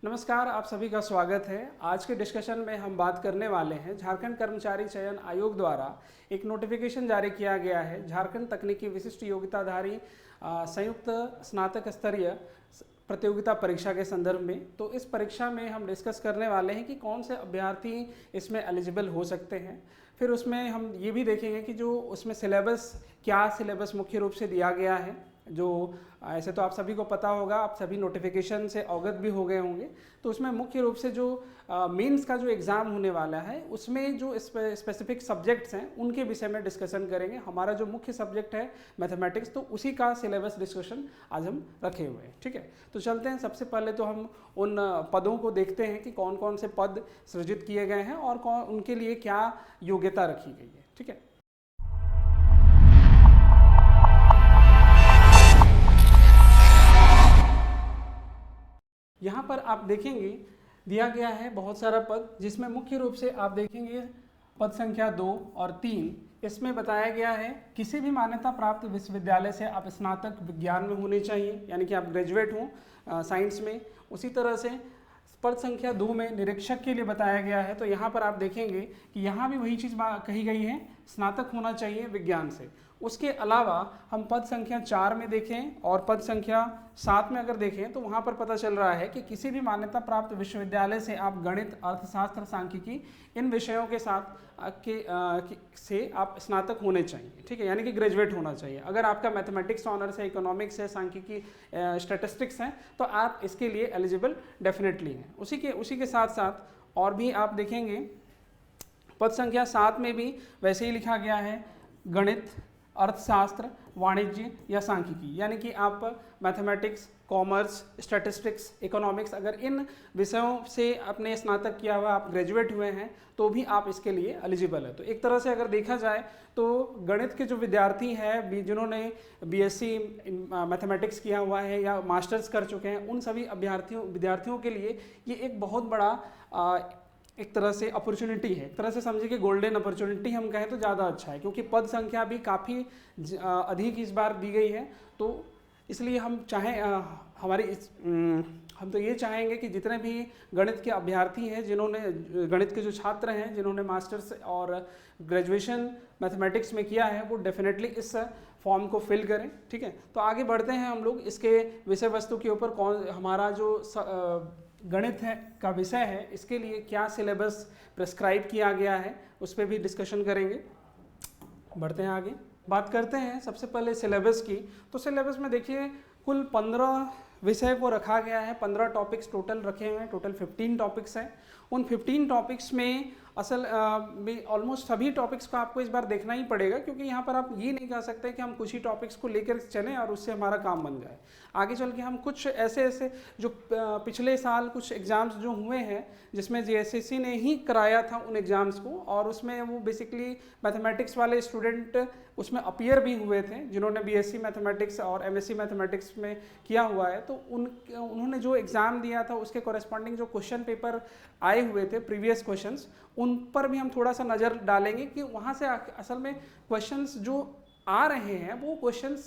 नमस्कार, आप सभी का स्वागत है। आज के डिस्कशन में हम बात करने वाले हैं झारखंड कर्मचारी चयन आयोग द्वारा एक नोटिफिकेशन जारी किया गया है झारखंड तकनीकी विशिष्ट योग्यताधारी संयुक्त स्नातक स्तरीय प्रतियोगिता परीक्षा के संदर्भ में। तो इस परीक्षा में हम डिस्कस करने वाले हैं कि कौन से अभ्यर्थी इसमें एलिजिबल हो सकते हैं। फिर उसमें हम ये भी देखेंगे कि जो उसमें सिलेबस, क्या सिलेबस मुख्य रूप से दिया गया है। जो ऐसे तो आप सभी को पता होगा, आप सभी नोटिफिकेशन से अवगत भी हो गए होंगे। तो उसमें मुख्य रूप से जो मेंस का जो एग्ज़ाम होने वाला है उसमें जो स्पेसिफिक सब्जेक्ट्स हैं उनके विषय में डिस्कशन करेंगे। हमारा जो मुख्य सब्जेक्ट है मैथमेटिक्स, तो उसी का सिलेबस डिस्कशन आज हम रखे हुए हैं। ठीक है, तो चलते हैं। सबसे पहले तो हम उन पदों को देखते हैं कि कौन कौन से पद सृजित किए गए हैं और कौन उनके लिए क्या योग्यता रखी गई है। ठीक है, यहाँ पर आप देखेंगे दिया गया है बहुत सारा पद, जिसमें मुख्य रूप से आप देखेंगे पद संख्या 2 और 3। इसमें बताया गया है किसी भी मान्यता प्राप्त विश्वविद्यालय से आप स्नातक विज्ञान में होने चाहिए, यानी कि आप ग्रेजुएट हों साइंस में। उसी तरह से पद संख्या 2 में निरीक्षक के लिए बताया गया है। तो यहाँ पर आप देखेंगे कि यहाँ भी वही चीज़ कही गई है, स्नातक होना चाहिए विज्ञान से। उसके अलावा हम पद संख्या 4 में देखें और पद संख्या 7 में अगर देखें तो वहाँ पर पता चल रहा है कि किसी भी मान्यता प्राप्त विश्वविद्यालय से आप गणित, अर्थशास्त्र, सांख्यिकी इन विषयों के साथ से आप स्नातक होने चाहिए। ठीक है, यानी कि ग्रेजुएट होना चाहिए। अगर आपका मैथमेटिक्स ऑनर्स है, इकोनॉमिक्स है, सांख्यिकी, स्टैटिस्टिक्स हैं, तो आप इसके लिए एलिजिबल डेफिनेटली हैं। उसी के साथ साथ और भी आप देखेंगे पद संख्या 7 में भी वैसे ही लिखा गया है गणित, अर्थशास्त्र, वाणिज्य या सांख्यिकी, यानी कि आप मैथमेटिक्स, कॉमर्स, स्टैटिस्टिक्स, इकोनॉमिक्स अगर इन विषयों से आपने स्नातक किया हुआ, आप ग्रेजुएट हुए हैं, तो भी आप इसके लिए एलिजिबल है। तो एक तरह से अगर देखा जाए तो गणित के जो विद्यार्थी हैं जिन्होंने बीएससी मैथमेटिक्स किया हुआ है या मास्टर्स कर चुके हैं, उन सभी विद्यार्थियों के लिए ये एक बहुत बड़ा एक तरह से अपॉर्चुनिटी है। एक तरह से समझिए कि गोल्डन अपॉर्चुनिटी हम कहें तो ज़्यादा अच्छा है, क्योंकि पद संख्या भी काफ़ी अधिक इस बार दी गई है। तो इसलिए हम हम तो ये चाहेंगे कि जितने भी गणित के अभ्यर्थी हैं, जिन्होंने गणित के जो छात्र हैं जिन्होंने मास्टर्स और ग्रेजुएशन मैथमेटिक्स में किया है, वो डेफिनेटली इस फॉर्म को फिल करें। ठीक है, तो आगे बढ़ते हैं हम लोग इसके विषय वस्तु के ऊपर। कौन हमारा जो गणित है का विषय है, इसके लिए क्या सिलेबस प्रेस्क्राइब किया गया है उस पर भी डिस्कशन करेंगे। बढ़ते हैं आगे, बात करते हैं सबसे पहले सिलेबस की। तो सिलेबस में देखिए कुल 15 विषय को रखा गया है, 15 टॉपिक्स टोटल रखे हुए हैं। टोटल 15 टॉपिक्स हैं। उन 15 टॉपिक्स में में ऑलमोस्ट सभी टॉपिक्स को आपको इस बार देखना ही पड़ेगा, क्योंकि यहाँ पर आप ये नहीं कह सकते कि हम कुछ ही टॉपिक्स को लेकर चलें और उससे हमारा काम बन जाए। आगे चल के हम कुछ ऐसे जो पिछले साल कुछ एग्ज़ाम्स जो हुए हैं जिसमें जीएसएससी ने ही कराया था उन एग्ज़ाम्स को, और उसमें वो बेसिकली मैथमेटिक्स वाले स्टूडेंट उसमें अपीयर भी हुए थे जिन्होंने बीएससी मैथमेटिक्स और एमएससी मैथमेटिक्स में किया हुआ है। तो उन्होंने जो एग्ज़ाम दिया था उसके कॉरेस्पॉन्डिंग जो क्वेश्चन पेपर आए हुए थे, प्रीवियस क्वेश्चंस, उन पर भी हम थोड़ा सा नज़र डालेंगे कि वहाँ से असल में क्वेश्चंस जो आ रहे हैं वो क्वेश्चंस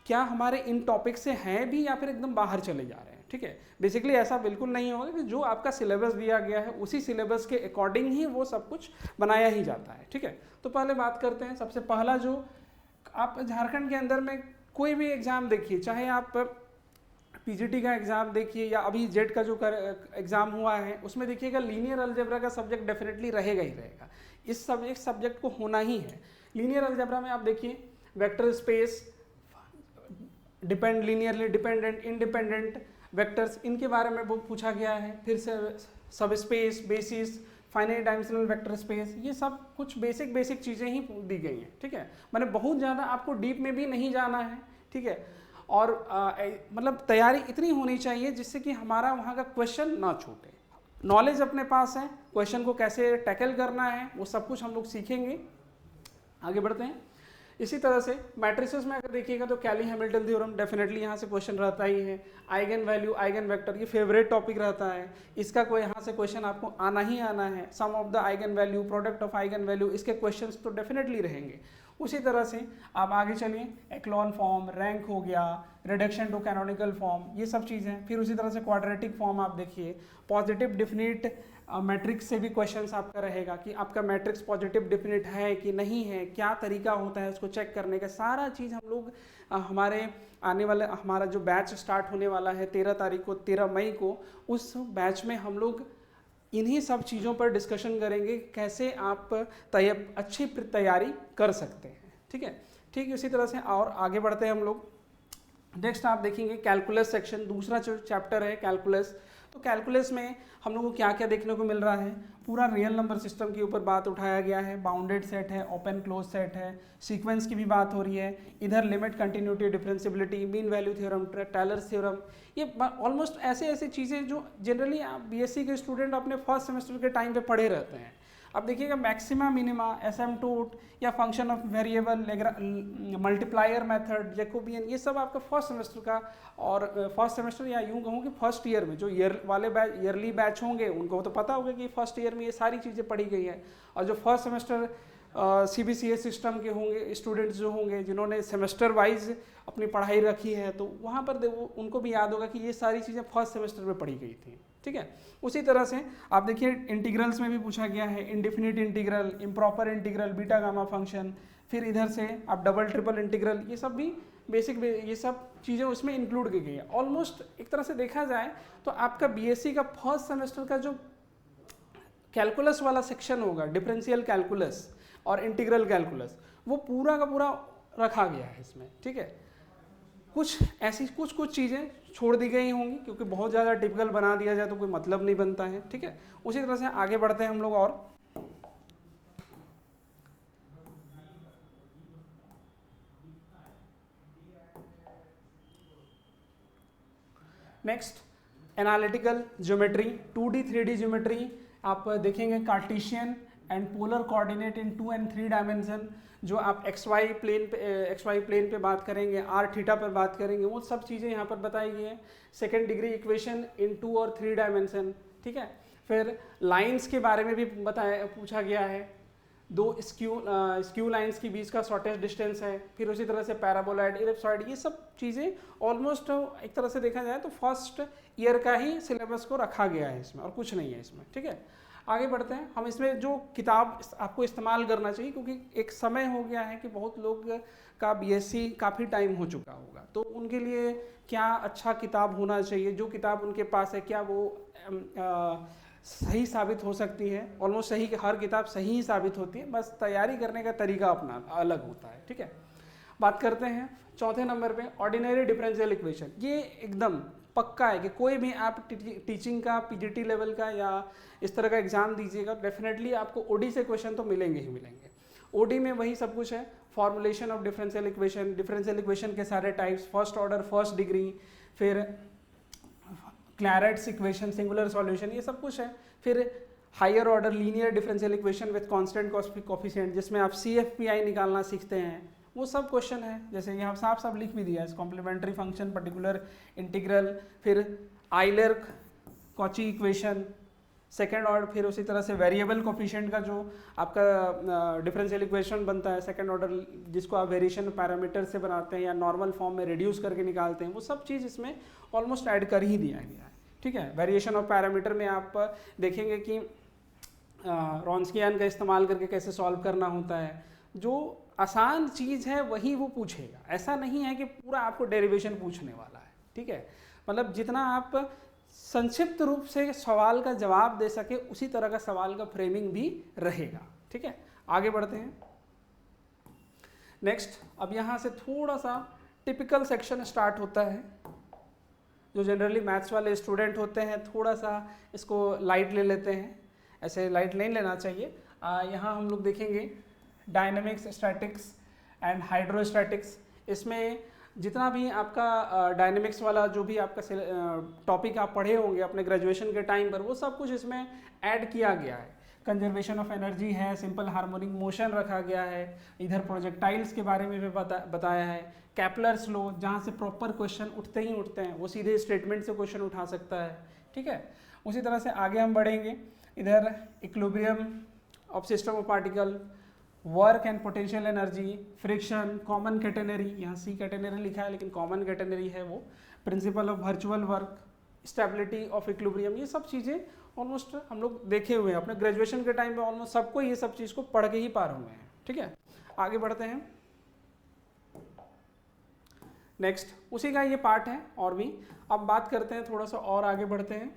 क्या हमारे इन टॉपिक से हैं भी या फिर एकदम बाहर चले जा रहे हैं। ठीक है, बेसिकली ऐसा बिल्कुल नहीं होगा कि जो आपका सिलेबस दिया गया है उसी सिलेबस के अकॉर्डिंग ही वो सब कुछ बनाया ही जाता है। ठीक है, तो पहले बात करते हैं। सबसे पहला जो आप झारखंड के अंदर में कोई भी एग्ज़ाम देखिए, चाहे आप पीजीटी का एग्ज़ाम देखिए या अभी जेट का जो एग्ज़ाम हुआ है, उसमें देखिएगा लीनियर अलजेब्रा का सब्जेक्ट डेफिनेटली रहेगा ही रहेगा। इस सब्जेक्ट को होना ही है। लीनियर अलजेब्रा में आप देखिए vector space, linearly dependent, independent vectors, इनके बारे में वो पूछा गया है। फिर से सब space, basis, finite dimensional vector space, ये सब कुछ बेसिक चीज़ें ही दी गई हैं। ठीक है, मैंने बहुत ज़्यादा आपको डीप में भी नहीं जाना है। ठीक है, और मतलब तैयारी इतनी होनी चाहिए जिससे कि हमारा वहाँ का क्वेश्चन ना छूटे। नॉलेज अपने पास है, क्वेश्चन को कैसे टैकल करना है वो सब कुछ हम लोग सीखेंगे। आगे बढ़ते हैं। इसी तरह से मैट्रिसेस में अगर देखिएगा तो कैली हैमिल्टन थ्योरम डेफिनेटली यहाँ से क्वेश्चन रहता ही है। आइगन वैल्यू, आइगन वेक्टर, ये फेवरेट टॉपिक रहता है, इसका कोई यहाँ से क्वेश्चन आपको आना ही आना है। Sum of the eigen value, product of eigen value, इसके क्वेश्चंस तो डेफिनेटली रहेंगे। उसी तरह से आप आगे चलिए, एक्लॉन फॉर्म, रैंक हो गया, रिडक्शन टू कैनोनिकल फॉर्म, ये सब चीज़ें। फिर उसी तरह से क्वाड्रेटिक फॉर्म आप देखिए, पॉजिटिव डिफिनिट मैट्रिक्स से भी क्वेश्चंस आपका रहेगा कि आपका मैट्रिक्स पॉजिटिव डिफिनिट है कि नहीं है, क्या तरीका होता है उसको चेक करने का, सारा चीज़ हम लोग हमारे आने वाले, हमारा जो बैच स्टार्ट होने वाला है 13 तारीख को, 13 मई को, उस बैच में हम लोग इन्हीं सब चीज़ों पर डिस्कशन करेंगे, कैसे आप अच्छी तैयारी कर सकते हैं। ठीक है, ठीक इसी तरह से और आगे बढ़ते हैं हम लोग। नेक्स्ट आप देखेंगे कैलकुलस सेक्शन, दूसरा जो चैप्टर है कैलकुलस। तो कैलकुलस में हम लोग को क्या क्या देखने को मिल रहा है, पूरा रियल नंबर सिस्टम के ऊपर बात उठाया गया है, बाउंडेड सेट है, ओपन क्लोज सेट है, सीक्वेंस की भी बात हो रही है, इधर limit, continuity, differentiability, mean value theorem, Taylor's theorem, ये ऑलमोस्ट ऐसे ऐसे चीज़ें जो जनरली आप बीएससी के स्टूडेंट अपने फर्स्ट सेमेस्टर के टाइम पे पढ़े रहते हैं। अब देखिएगा मैक्सिमा मिनिमा, एसिम्पटोट या function of variable, multiplier method, Jacobian, ये सब आपका फर्स्ट सेमेस्टर का, और फर्स्ट सेमेस्टर या यूँ कहूँ कि फर्स्ट ईयर में जो ईयरली बैच होंगे उनको तो पता होगा कि फर्स्ट ईयर में ये सारी चीज़ें पढ़ी गई है। और जो फर्स्ट सेमेस्टर CBCS सिस्टम के होंगे स्टूडेंट्स जो होंगे, जिन्होंने सेमेस्टर वाइज अपनी पढ़ाई रखी है, तो वहाँ पर उनको भी याद होगा कि ये सारी चीज़ें फर्स्ट सेमेस्टर में पढ़ी गई थी। ठीक है, उसी तरह से आप देखिए इंटीग्रल्स में भी पूछा गया है, indefinite integral, improper integral, beta gamma function, फिर इधर से आप डबल ट्रिपल इंटीग्रल, ये सब भी बेसिक, ये सब चीज़ें उसमें इंक्लूड की गई है। ऑलमोस्ट एक तरह से देखा जाए तो आपका बीएससी का फर्स्ट सेमेस्टर का जो कैलकुलस वाला सेक्शन होगा, डिफरेंशियल कैलकुलस और इंटीग्रल कैलकुलस, वो पूरा का पूरा रखा गया है इसमें। ठीक है, कुछ ऐसी कुछ चीज़ें छोड़ दी गई होंगी क्योंकि बहुत ज़्यादा टिपिकल बना दिया जाए तो कोई मतलब नहीं बनता है। ठीक है, उसी तरह से आगे बढ़ते हैं हम लोग। और next analytical geometry, 2D 3D geometry आप देखेंगे, Cartesian and polar coordinate in 2 and 3 dimension, जो आप XY प्लेन पे बात करेंगे, R थीटा पर बात करेंगे, वो सब चीज़ें यहाँ पर बताई गई हैं। सेकेंड डिग्री इक्वेशन इन 2 और 3 डायमेंशन। ठीक है, फिर लाइंस के बारे में भी पूछा गया है, दो स्क्यू लाइंस के बीच का शॉर्टेस्ट डिस्टेंस है, फिर उसी तरह से पैराबोलॉइड, इलिप्सॉइड, ये सब चीज़ें ऑलमोस्ट एक तरह से देखा जाए तो फर्स्ट ईयर का ही सिलेबस को रखा गया है इसमें, और कुछ नहीं है इसमें। ठीक है, आगे बढ़ते हैं। हम इसमें जो किताब आपको इस्तेमाल करना चाहिए, क्योंकि एक समय हो गया है कि बहुत लोग का बीएससी काफ़ी टाइम हो चुका होगा, तो उनके लिए क्या अच्छा किताब होना चाहिए, जो किताब उनके पास है क्या वो सही साबित हो सकती है। ऑलमोस्ट सही, हर किताब सही ही साबित होती है, बस तैयारी करने का तरीका अपना अलग होता है। ठीक है, बात करते हैं चौथे नंबर पे, ऑर्डिनरी डिफरेंशियल इक्वेशन। ये एकदम पक्का है कि कोई भी आप टीचिंग का पीजीटी लेवल का या इस तरह का एग्जाम दीजिएगा, डेफिनेटली आपको ओडी से क्वेश्चन तो मिलेंगे ही मिलेंगे। ओडी में वही सब कुछ है, formulation of differential equation, differential equation के सारे types, first order, first degree, फिर क्लैरेट्स इक्वेशन, सिंगुलर सॉल्यूशन, ये सब कुछ है। फिर higher order linear differential equation with constant coefficient, जिसमें आप CFPI निकालना सीखते हैं, वो सब क्वेश्चन है। जैसे यहाँ साफ साफ लिख भी दिया है, कॉम्प्लीमेंट्री फंक्शन, पर्टिकुलर इंटीग्रल, फिर Euler Cauchy equation second order, फिर उसी तरह से वेरिएबल कोफिशिएंट का जो आपका डिफरेंशियल इक्वेशन बनता है सेकेंड ऑर्डर, जिसको आप वेरिएशन पैरामीटर से बनाते हैं या नॉर्मल फॉर्म में रिड्यूस करके निकालते हैं, वो सब चीज़ इसमें ऑलमोस्ट ऐड कर ही दिया गया है। ठीक है, वेरिएशन ऑफ पैरामीटर में आप देखेंगे कि रॉन्स्कियन का इस्तेमाल करके कैसे सॉल्व करना होता है। जो आसान चीज़ है वही वो पूछेगा, ऐसा नहीं है कि पूरा आपको डेरिवेशन पूछने वाला है। ठीक है, मतलब जितना आप संक्षिप्त रूप से सवाल का जवाब दे सके उसी तरह का सवाल का फ्रेमिंग भी रहेगा। ठीक है, आगे बढ़ते हैं। नेक्स्ट, अब यहाँ से थोड़ा सा टिपिकल सेक्शन स्टार्ट होता है। जो जनरली मैथ्स वाले स्टूडेंट होते हैं थोड़ा सा इसको लाइट ले लेते हैं, ऐसे लाइट नहीं लेना चाहिए। यहाँ हम लोग देखेंगे डायनेमिक्स, स्टैटिक्स एंड हाइड्रोस्टैटिक्स। इसमें जितना भी आपका डायनेमिक्स वाला जो भी आपका टॉपिक आप पढ़े होंगे अपने ग्रेजुएशन के टाइम पर, वो सब कुछ इसमें ऐड किया गया है। कंजर्वेशन ऑफ एनर्जी है, सिंपल हार्मोनिक मोशन रखा गया है, इधर प्रोजेक्टाइल्स के बारे में भी बताया है, कैपलर्स लॉ जहाँ से प्रॉपर क्वेश्चन उठते ही उठते हैं, वो सीधे स्टेटमेंट से क्वेश्चन उठा सकता है। ठीक है, उसी तरह से आगे हम बढ़ेंगे। इधर equilibrium of system of particle, work and potential energy, friction, common catenary, यहाँ सी कैटेनरी लिखा है लेकिन कॉमन कैटेनरी है वो, principle of virtual work, stability of equilibrium, ये सब चीज़ें ऑलमोस्ट हम लोग देखे हुए हैं अपने ग्रेजुएशन के टाइम पे, ऑलमोस्ट सबको ये सब चीज़ को पढ़ के ही पार हुए हैं। ठीक है, आगे बढ़ते हैं। नेक्स्ट उसी का ये पार्ट है और भी। अब बात करते हैं, थोड़ा सा और आगे बढ़ते हैं।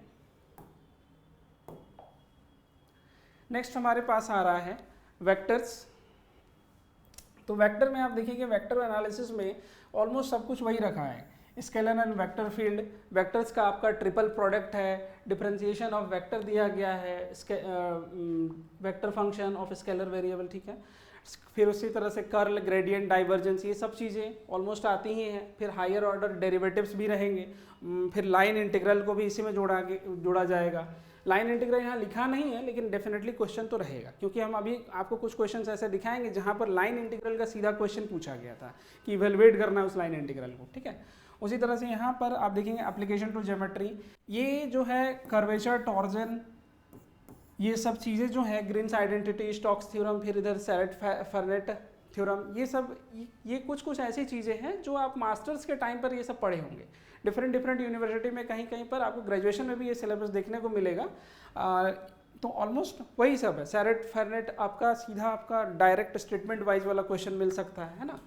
नेक्स्ट हमारे पास आ रहा है वेक्टर्स। तो वेक्टर में आप देखिए कि वेक्टर एनालिसिस में ऑलमोस्ट सब कुछ वही रखा है, scalar and vector field, vectors का आपका ट्रिपल प्रोडक्ट है, डिफरेंशिएशन ऑफ वेक्टर दिया गया है, vector function of scalar variable, ठीक है। फिर उसी तरह से कर्ल, ग्रेडियंट, डाइवर्जेंस, ये सब चीज़ें ऑलमोस्ट आती ही हैं। फिर हायर ऑर्डर डेरिवेटिव्स भी रहेंगे, फिर लाइन इंटीग्रल को भी इसी में जोड़ा जाएगा। लाइन इंटीग्रल यहाँ लिखा नहीं है लेकिन डेफिनेटली क्वेश्चन तो रहेगा, क्योंकि हम अभी आपको कुछ क्वेश्चंस ऐसे दिखाएंगे जहाँ पर लाइन इंटीग्रल का सीधा क्वेश्चन पूछा गया था कि इवेलुएट करना है उस लाइन इंटीग्रल को, ठीक है। उसी तरह से यहाँ पर आप देखेंगे एप्लीकेशन टू ज्योमेट्री, ये जो है कर्वेचर, टॉर्जन, ये सब चीज़ें जो है, ग्रीन्स आइडेंटिटी, स्टोक्स थ्योरम, फिर इधर सेरेट-फर्नेट थ्योरम, ये सब ये कुछ ऐसी चीज़ें हैं जो आप मास्टर्स के टाइम पर ये सब पढ़े होंगे। डिफरेंट यूनिवर्सिटी में कहीं कहीं पर आपको ग्रेजुएशन में भी ये सिलेबस देखने को मिलेगा। तो ऑलमोस्ट वही सब है। सेरेट-फर्नेट आपका सीधा आपका डायरेक्ट स्टेटमेंट वाइज वाला क्वेश्चन मिल सकता है ना।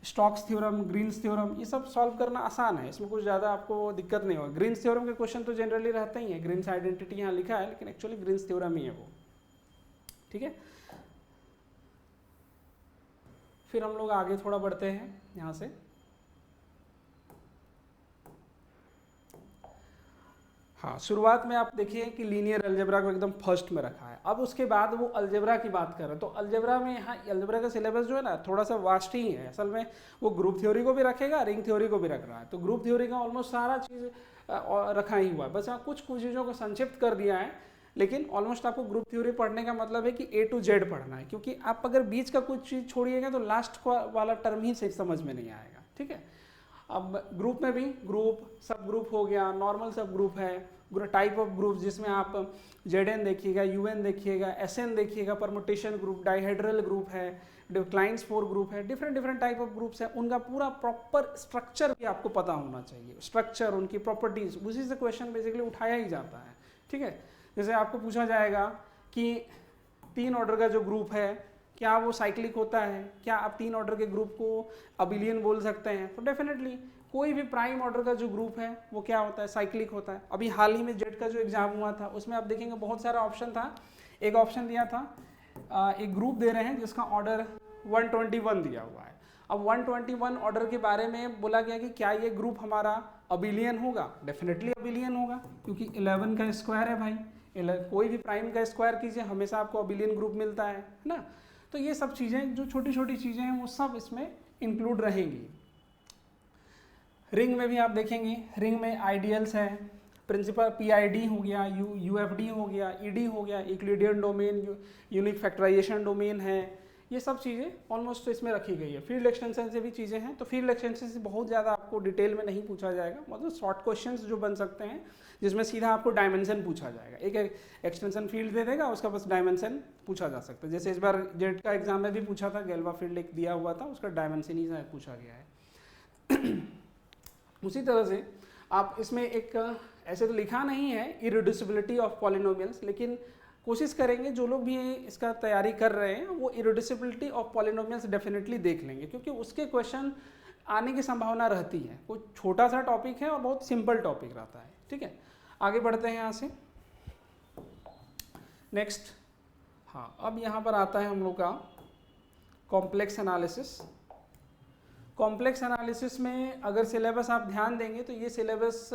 स्टोक्स थ्योरम, ग्रीन्स थ्योरम, ये सब सॉल्व करना आसान है, इसमें कुछ ज़्यादा आपको दिक्कत नहीं होगा। ग्रीन्स थ्योरम के क्वेश्चन तो जनरली रहते ही हैं, ग्रीन्स आइडेंटिटी यहाँ लिखा है लेकिन एक्चुअली ग्रीन्स थ्योरम ही है वो, ठीक है। फिर हम लोग आगे थोड़ा बढ़ते हैं यहाँ से। हाँ, शुरुआत में आप देखिए कि लीनियर अलजेब्रा को एकदम फर्स्ट में रखा है। अब उसके बाद वो अलजेब्रा की बात कर रहे हैं, तो अलजेब्रा में यहाँ अलजेब्रा का सिलेबस जो है ना थोड़ा सा वास्ट ही है। असल में वो ग्रुप थ्योरी को भी रखेगा, रिंग थ्योरी को भी रख रहा है, तो ग्रुप थ्योरी का ऑलमोस्ट सारा चीज़ रखा ही हुआ है, बस यहाँ कुछ चीज़ों को संक्षिप्त कर दिया है। लेकिन ऑलमोस्ट आपको ग्रुप थ्योरी पढ़ने का मतलब है कि A to Z पढ़ना है, क्योंकि आप अगर बीच का कुछ चीज़ छोड़िएगा तो लास्ट वाला टर्म ही सही समझ में नहीं आएगा, ठीक है। अब ग्रुप में भी ग्रुप, सब ग्रुप हो गया, नॉर्मल सब ग्रुप है, टाइप ऑफ ग्रुप जिसमें आप ZN देखिएगा, UN देखिएगा, SN देखिएगा, परमुटेशन ग्रुप, डाइहेड्रल ग्रुप है, डिक्लाइंस 4 ग्रुप है, डिफरेंट टाइप ऑफ ग्रुप्स है। उनका पूरा प्रॉपर स्ट्रक्चर भी आपको पता होना चाहिए, स्ट्रक्चर, उनकी प्रॉपर्टीज, उसी से क्वेश्चन बेसिकली उठाया ही जाता है, ठीक है। जैसे आपको पूछा जाएगा कि 3 ऑर्डर का जो ग्रुप है क्या वो साइक्लिक होता है, क्या आप 3 ऑर्डर के ग्रुप को अबिलियन बोल सकते हैं, तो डेफिनेटली कोई भी प्राइम ऑर्डर का जो ग्रुप है वो क्या होता है, साइक्लिक होता है। अभी हाल ही में जेट का जो एग्जाम हुआ था उसमें आप देखेंगे बहुत सारा ऑप्शन था। एक ऑप्शन दिया था, एक ग्रुप दे रहे हैं जिसका ऑर्डर 121 दिया हुआ है। अब 121 ऑर्डर के बारे में बोला गया कि क्या ये ग्रुप हमारा अबिलियन होगा, डेफिनेटली अबिलियन होगा, क्योंकि 11 का स्क्वायर है भाई, कोई भी प्राइम का स्क्वायर कीजिए हमेशा आपको अबिलियन ग्रुप मिलता है ना। तो ये सब चीज़ें जो छोटी छोटी चीज़ें हैं वो सब इसमें इंक्लूड रहेंगी। रिंग में भी आप देखेंगे, रिंग में आइडियल्स है, प्रिंसिपल PID हो गया, UFD हो गया, ED हो गया, Euclidean domain, unique factorisation domain है, ये सब चीज़ें ऑलमोस्ट इसमें रखी गई है। फील्ड एक्सटेंशन से भी चीज़ें हैं, तो फील्ड एक्सटेंशन से बहुत ज़्यादा आपको डिटेल में नहीं पूछा जाएगा, मतलब शॉर्ट क्वेश्चंस जो बन सकते हैं जिसमें सीधा आपको डायमेंशन पूछा जाएगा, एक एक्सटेंशन फील्ड दे देगा उसका बस डायमेंशन पूछा जा सकता है। जैसे इस बार जेट का एग्जाम में भी पूछा था, गैल्वा फील्ड एक दिया हुआ था, उसका डायमेंशन ही पूछा गया है। उसी तरह से आप इसमें एक ऐसे तो लिखा नहीं है इरिड्यूसिबिलिटी ऑफ पॉलिनोमियल्स, लेकिन कोशिश करेंगे जो लोग भी इसका तैयारी कर रहे हैं वो इरिड्यूसिबिलिटी ऑफ पॉलिनोमियल्स डेफिनेटली देख लेंगे, क्योंकि उसके क्वेश्चन आने की संभावना रहती है। कोई छोटा सा टॉपिक है और बहुत सिंपल टॉपिक रहता है, ठीक है। आगे बढ़ते हैं यहाँ से नेक्स्ट। हाँ, अब यहाँ पर आता है हम लोग का कॉम्प्लेक्स एनालिसिस। कॉम्प्लेक्स एनालिसिस में अगर सिलेबस आप ध्यान देंगे तो ये सिलेबस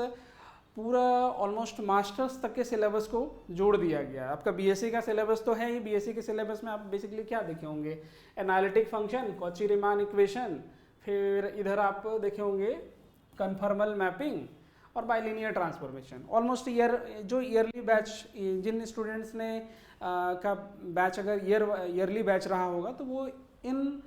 पूरा ऑलमोस्ट मास्टर्स तक के सिलेबस को जोड़ दिया गया है। आपका BSc का सिलेबस तो है ही, BSc के सिलेबस में आप बेसिकली क्या देखे होंगे, एनालिटिक फंक्शन, कॉची-रीमान इक्वेशन, फिर इधर आप देखे होंगे कन्फर्मल मैपिंग और बाइलिनियर ट्रांसफॉर्मेशन। ऑलमोस्ट जो ईयरली बैच, जिन स्टूडेंट्स ने का बैच अगर ईयरली बैच रहा होगा तो वो इन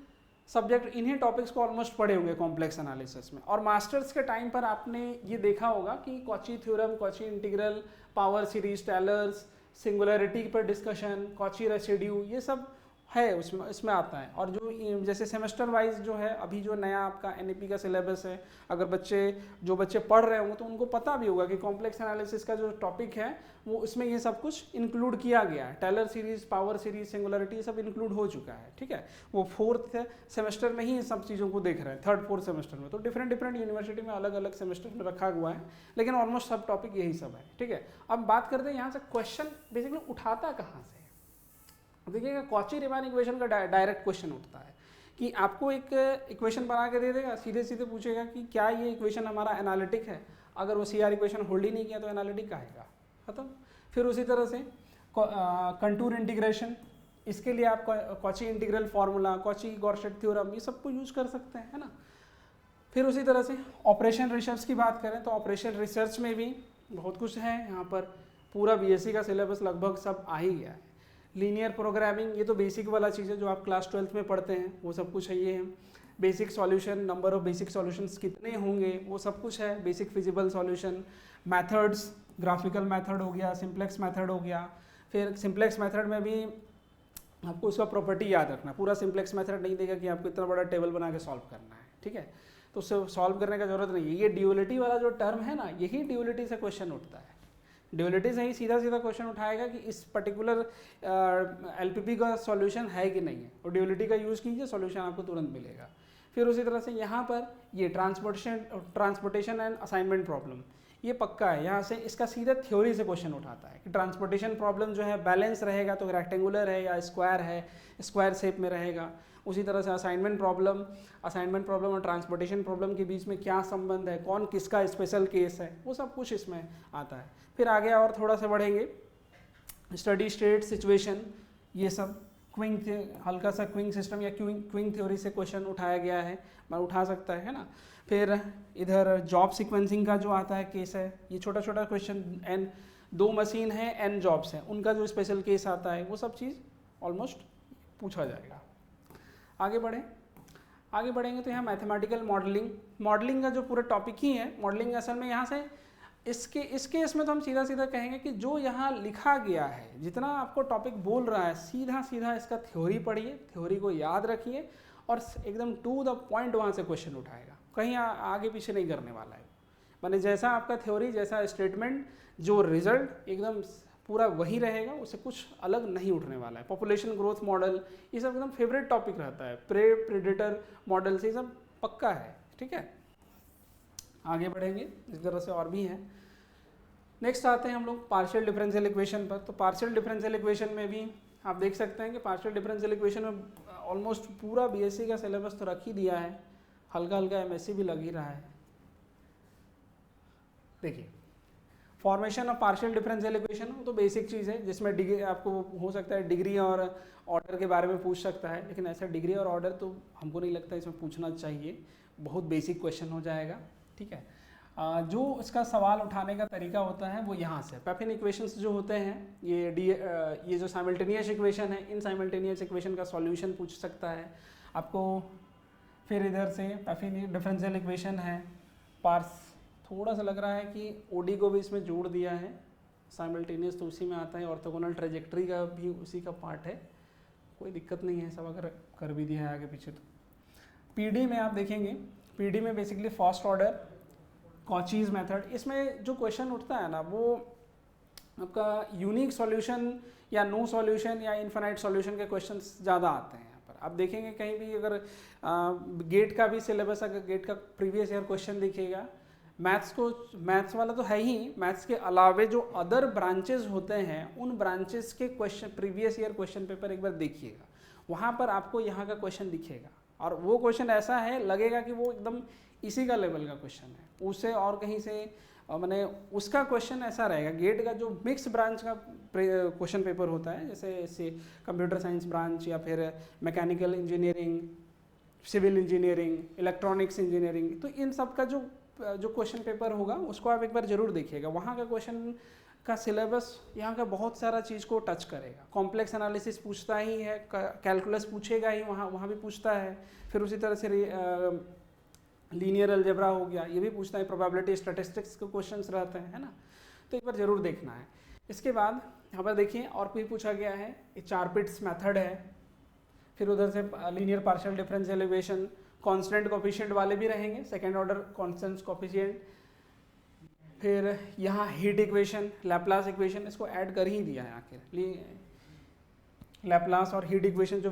सब्जेक्ट, इन्हीं टॉपिक्स को ऑलमोस्ट पढ़े होंगे कॉम्प्लेक्स एनालिसिस में। और मास्टर्स के टाइम पर आपने ये देखा होगा कि Cauchy theorem, Cauchy integral, power series, Taylor's, singularity पर डिस्कशन, कॉची रेसिड्यू, ये सब है उसमें इसमें आता है। और जो जैसे सेमेस्टर वाइज जो है अभी जो नया आपका एनईपी का सिलेबस है, अगर जो बच्चे पढ़ रहे होंगे तो उनको पता भी होगा कि कॉम्प्लेक्स एनालिसिस का जो टॉपिक है वो उसमें ये सब कुछ इंक्लूड किया गया है। Taylor series, power series, singularity, सब इंक्लूड हो चुका है, ठीक है। वो 4th सेमेस्टर में ही सब चीज़ों को देख रहे हैं, 3rd 4th सेमेस्टर में। तो डिफरेंट यूनिवर्सिटी में अलग अलग सेमेस्टर में रखा हुआ है, लेकिन ऑलमोस्ट सब टॉपिक यही सब है, ठीक है। अब बात करते हैं यहाँ से क्वेश्चन बेसिकली उठाता कहाँ से। देखिएगा कॉची रीमान इक्वेशन का डायरेक्ट क्वेश्चन उठता है कि आपको एक इक्वेशन बना के दे देगा, सीधे सीधे पूछेगा कि क्या ये इक्वेशन हमारा एनालिटिक है। अगर वो CR इक्वेशन होल्ड ही नहीं किया तो एनालिटिक आएगा, खत्म। फिर उसी तरह से कंटूर इंटीग्रेशन, इसके लिए आप Cauchy integral formula, Cauchy गॉर्सेट theorem, ये सबको यूज कर सकते हैं, है ना। फिर उसी तरह से ऑपरेशन रिसर्च की बात करें तो ऑपरेशन रिसर्च में भी बहुत कुछ है। यहाँ पर पूरा BSc का सिलेबस लगभग सब आ ही गया है। लीनियर प्रोग्रामिंग, ये तो बेसिक वाला चीज़ है जो आप क्लास 12th में पढ़ते हैं, वो सब कुछ है। ये है basic solution, number of basic solutions कितने होंगे वो सब कुछ है। Basic feasible solution, methods, graphical method हो गया, सिंप्लेक्स मेथड हो गया। फिर सिंप्लेक्स मेथड में भी आपको उसका प्रॉपर्टी याद रखना। पूरा सिंप्लेक्स मेथड नहीं देगा कि आपको इतना बड़ा टेबल बना के सॉल्व करना है, ठीक है। तो उससे सॉल्व करने का जरूरत नहीं है। ये ड्यूअलिटी वाला जो टर्म है ना, यही ड्यूअलिटी से क्वेश्चन उठता है। ड्यूअलिटी से ही सीधा सीधा क्वेश्चन उठाएगा कि इस पर्टिकुलर LPP का सॉल्यूशन है कि नहीं है, और ड्यूअलिटी का यूज़ कीजिए, सॉल्यूशन आपको तुरंत मिलेगा। फिर उसी तरह से यहाँ पर ये ट्रांसपोर्टेशन एंड असाइनमेंट प्रॉब्लम, ये पक्का है। यहाँ से इसका सीधा थ्योरी से क्वेश्चन उठाता है कि ट्रांसपोर्टेशन प्रॉब्लम जो है बैलेंस रहेगा तो रेक्टेंगुलर है या स्क्वायर है, स्क्वायर शेप में रहेगा। उसी तरह से असाइनमेंट प्रॉब्लम और ट्रांसपोर्टेशन प्रॉब्लम के बीच में क्या संबंध है, कौन किसका स्पेशल केस है, वो सब कुछ इसमें आता है। फिर आगे और थोड़ा सा बढ़ेंगे, स्टडी स्टेट सिचुएशन, ये सब क्विंग, हल्का सा क्विंग सिस्टम या क्विंग थ्योरी से क्वेश्चन उठाया गया है, मैं उठा सकता है ना। फिर इधर जॉब सीक्वेंसिंग का जो आता है केस है, ये छोटा छोटा क्वेश्चन, n 2 मशीन है, n जॉब्स हैं, उनका जो स्पेशल केस आता है, वो सब चीज़ ऑलमोस्ट पूछा जाएगा। आगे बढ़ेंगे तो यहाँ मैथमेटिकल मॉडलिंग का जो पूरा टॉपिक ही है। मॉडलिंग असल में यहाँ से इस केस में तो हम सीधा सीधा कहेंगे कि जो यहाँ लिखा गया है, जितना आपको टॉपिक बोल रहा है, सीधा सीधा इसका थ्योरी पढ़िए, थ्योरी को याद रखिए और एकदम टू द पॉइंट वहाँ से क्वेश्चन उठाएगा, कहीं आगे पीछे नहीं करने वाला है। माने जैसा आपका थ्योरी, जैसा स्टेटमेंट, जो रिजल्ट एकदम पूरा वही रहेगा, उससे कुछ अलग नहीं उठने वाला है। पॉपुलेशन ग्रोथ मॉडल, ये सब एकदम फेवरेट टॉपिक रहता है। प्रेडेटर मॉडल से ये सब पक्का है, ठीक है। आगे बढ़ेंगे, इस तरह से और भी है। नेक्स्ट आते हैं हम लोग पार्शियल डिफरेंशियल इक्वेशन पर। तो पार्शियल डिफरेंशियल इक्वेशन में भी आप देख सकते हैं कि पार्शियल डिफरेंशियल इक्वेशन में ऑलमोस्ट पूरा BSc का सिलेबस तो रख ही दिया है, हल्का हल्का MSc भी लग ही रहा है। देखिए formation of partial differential equation तो बेसिक चीज़ है, जिसमें डिग्री आपको हो सकता है डिग्री और ऑर्डर के बारे में पूछ सकता है, लेकिन ऐसा डिग्री और ऑर्डर तो हमको नहीं लगता इसमें पूछना चाहिए, बहुत बेसिक क्वेश्चन हो जाएगा, ठीक है। जो इसका सवाल उठाने का तरीका होता है वो यहाँ से पैफिन इक्वेशंस जो होते हैं, ये जो साइमल्टेनियस इक्वेशन है, इन साइमल्टेनियस इक्वेशन का सॉल्यूशन पूछ सकता है आपको। फिर इधर से पैफिन डिफरेंशियल इक्वेशन है, पार्स थोड़ा सा लग रहा है कि OD को भी इसमें जोड़ दिया है, साइमल्टेनियस तो उसी में आता है, ऑर्थोगोनल ट्रेजेक्ट्री का भी उसी का पार्ट है, कोई दिक्कत नहीं है, सब अगर कर भी दिया है आगे पीछे। तो PD में आप देखेंगे, PD में basically first order Cauchy's method, इसमें जो क्वेश्चन उठता है ना वो आपका यूनिक सॉल्यूशन या नो सॉल्यूशन या इनफाइनाइट सॉल्यूशन के क्वेश्चंस ज़्यादा आते हैं यहाँ पर। आप देखेंगे कहीं भी अगर गेट का भी सिलेबस, अगर गेट का प्रीवियस ईयर क्वेश्चन दिखेगा, मैथ्स वाला तो है ही, मैथ्स के अलावे जो अदर ब्रांचेस होते हैं उन ब्रांचेस के question previous year question paper एक बार देखिएगा, वहाँ पर आपको यहाँ का क्वेश्चन दिखेगा और वो क्वेश्चन ऐसा है लगेगा कि वो एकदम इसी का लेवल का क्वेश्चन है, उससे और कहीं से मैंने उसका क्वेश्चन ऐसा रहेगा। गेट का जो मिक्स ब्रांच का क्वेश्चन पेपर होता है, जैसे कंप्यूटर साइंस ब्रांच या फिर mechanical engineering, civil engineering, electronics engineering, तो इन सब का जो क्वेश्चन पेपर होगा उसको आप एक बार ज़रूर देखिएगा। वहाँ का क्वेश्चन का सिलेबस यहाँ का बहुत सारा चीज़ को टच करेगा। कॉम्प्लेक्स एनालिसिस पूछता ही है, कैलकुलस पूछेगा ही, वहाँ भी पूछता है। फिर उसी तरह से लीनियर अलजेब्रा हो गया, ये भी पूछता है, प्रोबेबिलिटी स्टैटिस्टिक्स के क्वेश्चंस रहते हैं, है ना, तो एक बार ज़रूर देखना है। इसके बाद यहाँ पर देखिए और भी पूछा गया है, ये चारपिट्स मेथड है, फिर उधर से linear partial differential equation, constant coefficient वाले भी रहेंगे, सेकेंड ऑर्डर कांस्टेंट कोफिशिएंट। फिर यहाँ हीट इक्वेशन, लैप्लास इक्वेशन, इसको ऐड कर ही दिया है आखिर, लैप्लास और हीट इक्वेशन जो